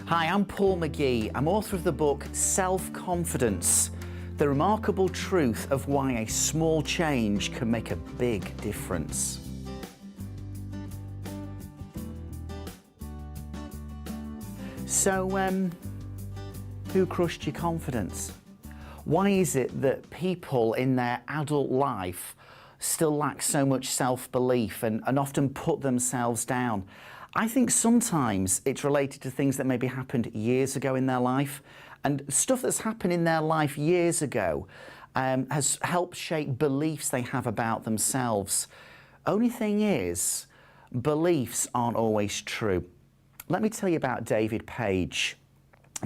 Hi, I'm Paul McGee. I'm author of the book Self-Confidence, the remarkable truth of why a small change can make a big difference. So, who crushed your confidence? Why is it that people in their adult life still lack so much self-belief and often put themselves down? I think sometimes it's related to things that maybe happened years ago in their life, and stuff that's happened in their life years ago has helped shape beliefs they have about themselves. Only thing is, beliefs aren't always true. Let me tell you about David Page.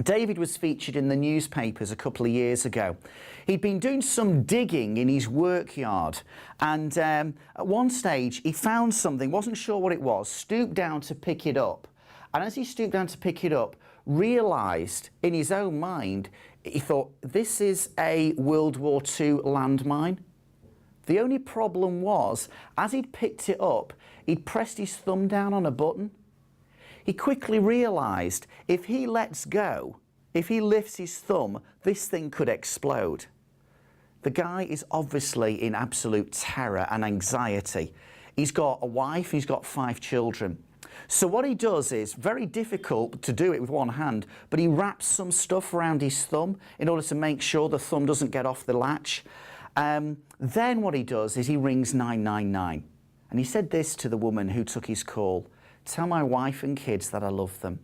David was featured in the newspapers a couple of years ago. He'd been doing some digging in his work yard, and at one stage he found something, wasn't sure what it was, stooped down to pick it up, and as he stooped down to pick it up, realised in his own mind, he thought, this is a World War II landmine. The only problem was, as he'd picked it up, he'd pressed his thumb down on a button. He quickly realised if he lets go, if he lifts his thumb, this thing could explode. The guy is obviously in absolute terror and anxiety. He's got a wife, he's got 5 children. So what he does is, very difficult to do it with one hand, but he wraps some stuff around his thumb in order to make sure the thumb doesn't get off the latch. Then what he does is he rings 999. And he said this to the woman who took his call: "Tell my wife and kids that I love them."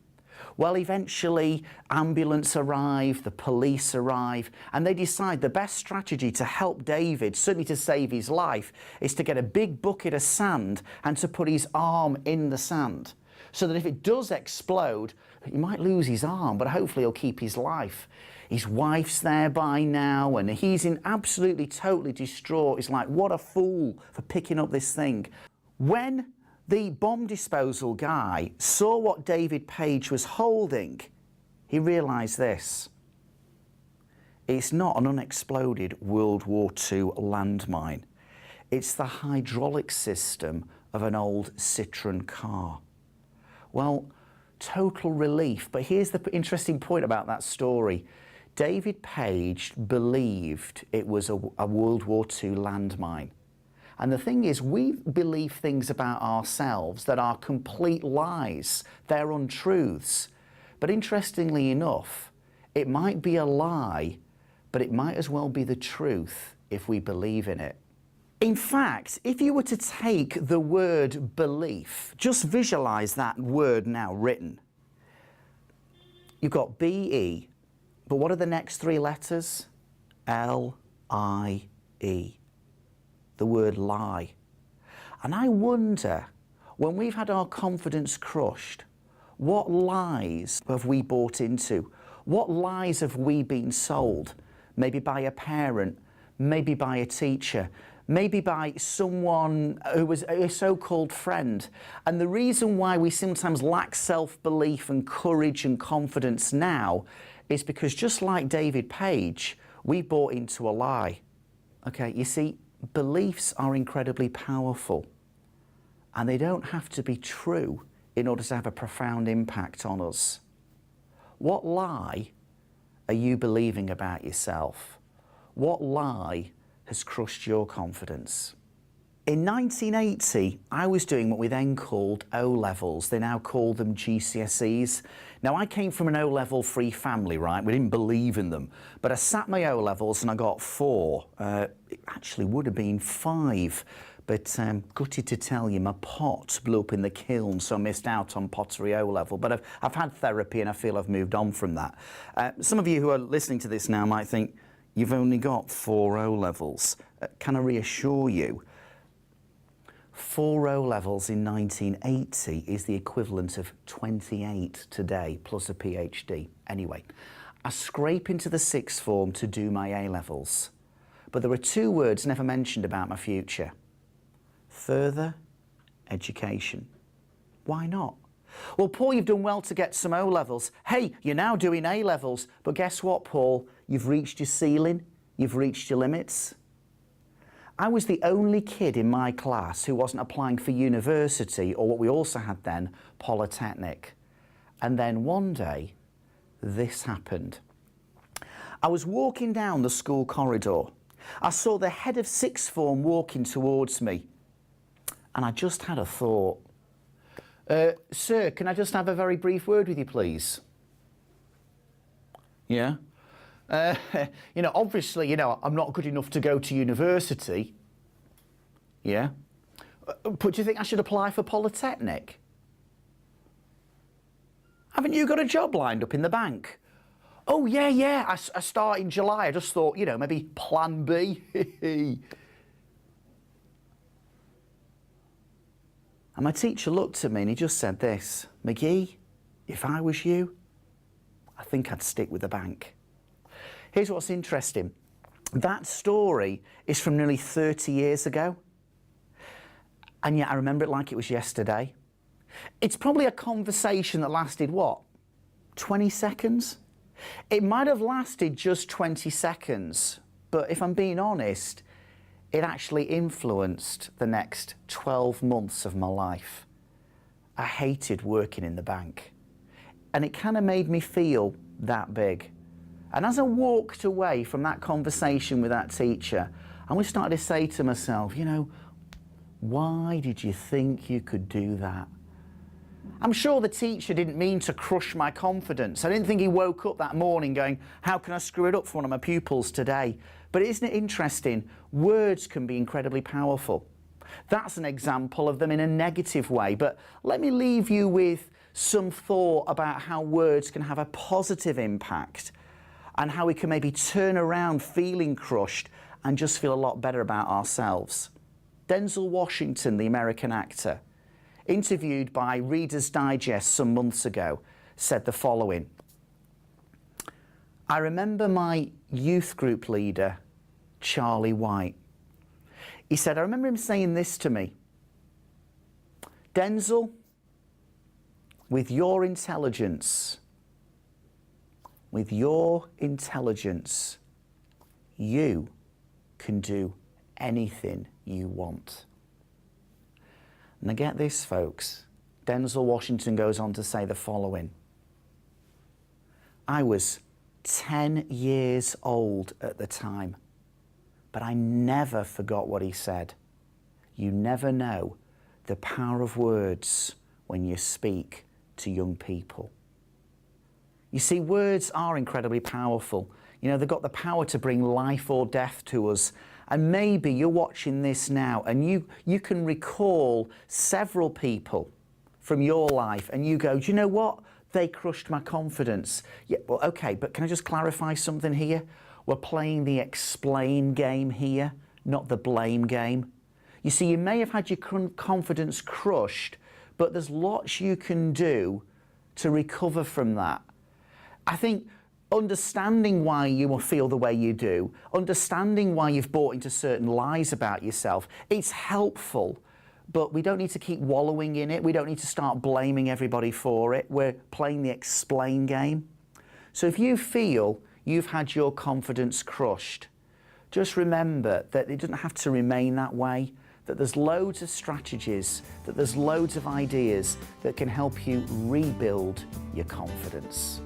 Well, eventually, ambulance arrive, the police arrive, and they decide the best strategy to help David, certainly to save his life, is to get a big bucket of sand and to put his arm in the sand, so that if it does explode, he might lose his arm, but hopefully he'll keep his life. His wife's there by now, and he's in absolutely, totally distraught. He's like, what a fool for picking up this thing. When the bomb disposal guy saw what David Page was holding, he realised this: it's not an unexploded World War II landmine. It's the hydraulic system of an old Citroen car. Well, total relief. But here's the interesting point about that story. David Page believed it was a World War II landmine. And the thing is, we believe things about ourselves that are complete lies. They're untruths. But interestingly enough, it might be a lie, but it might as well be the truth if we believe in it. In fact, if you were to take the word belief, just visualize that word now written. You've got B-E, but what are the next 3 letters? L-I-E. The word lie. And I wonder, when we've had our confidence crushed, what lies have we bought into? What lies have we been sold? Maybe by a parent, maybe by a teacher, maybe by someone who was a so-called friend. And the reason why we sometimes lack self-belief and courage and confidence now is because, just like David Page, we bought into a lie. Okay, you see, beliefs are incredibly powerful, and they don't have to be true in order to have a profound impact on us. What lie are you believing about yourself? What lie has crushed your confidence? In 1980, I was doing what we then called O-levels. They now call them GCSEs. Now, I came from an O-level free family, right? We didn't believe in them. But I sat my O-levels and I got 4. It actually would have been 5. But gutted to tell you, my pot blew up in the kiln, so I missed out on pottery O-level. But I've had therapy and I feel I've moved on from that. Some of you who are listening to this now might think, you've only got 4 O-levels. Can I reassure you? 4 O-levels in 1980 is the equivalent of 28 today, plus a PhD. Anyway, I scrape into the 6th form to do my A-levels. But there are 2 words never mentioned about my future. Further education. Why not? Well, Paul, you've done well to get some O-levels. Hey, you're now doing A-levels. But guess what, Paul? You've reached your ceiling. You've reached your limits. I was the only kid in my class who wasn't applying for university, or what we also had then, polytechnic. And then one day, this happened. I was walking down the school corridor. I saw the head of sixth form walking towards me, and I just had a thought. Sir, can I just have a very brief word with you, please? Yeah? Obviously, I'm not good enough to go to university. Yeah? But do you think I should apply for Polytechnic? Haven't you got a job lined up in the bank? Oh, yeah, I start in July. I just thought, maybe plan B. And my teacher looked at me and he just said this, McGee, if I was you, I think I'd stick with the bank. Here's what's interesting. That story is from nearly 30 years ago. And yet I remember it like it was yesterday. It's probably a conversation that lasted, 20 seconds? It might have lasted just 20 seconds, but if I'm being honest, it actually influenced the next 12 months of my life. I hated working in the bank, and it kind of made me feel that big. And as I walked away from that conversation with that teacher, I was starting to say to myself, why did you think you could do that? I'm sure the teacher didn't mean to crush my confidence. I didn't think he woke up that morning going, how can I screw it up for one of my pupils today? But isn't it interesting? Words can be incredibly powerful. That's an example of them in a negative way. But let me leave you with some thought about how words can have a positive impact and how we can maybe turn around feeling crushed and just feel a lot better about ourselves. Denzel Washington, the American actor, interviewed by Reader's Digest some months ago, said the following. I remember my youth group leader, Charlie White. He said, I remember him saying this to me. Denzel, with your intelligence, you can do anything you want. Now get this, folks. Denzel Washington goes on to say the following. I was 10 years old at the time, but I never forgot what he said. You never know the power of words when you speak to young people. You see, words are incredibly powerful. They've got the power to bring life or death to us. And maybe you're watching this now and you can recall several people from your life and you go, do you know what? They crushed my confidence. Yeah, well, okay, but can I just clarify something here? We're playing the explain game here, not the blame game. You see, you may have had your confidence crushed, but there's lots you can do to recover from that. I think understanding why you feel the way you do, understanding why you've bought into certain lies about yourself, it's helpful, but we don't need to keep wallowing in it. We don't need to start blaming everybody for it. We're playing the explain game. So if you feel you've had your confidence crushed, just remember that it doesn't have to remain that way, that there's loads of strategies, that there's loads of ideas that can help you rebuild your confidence.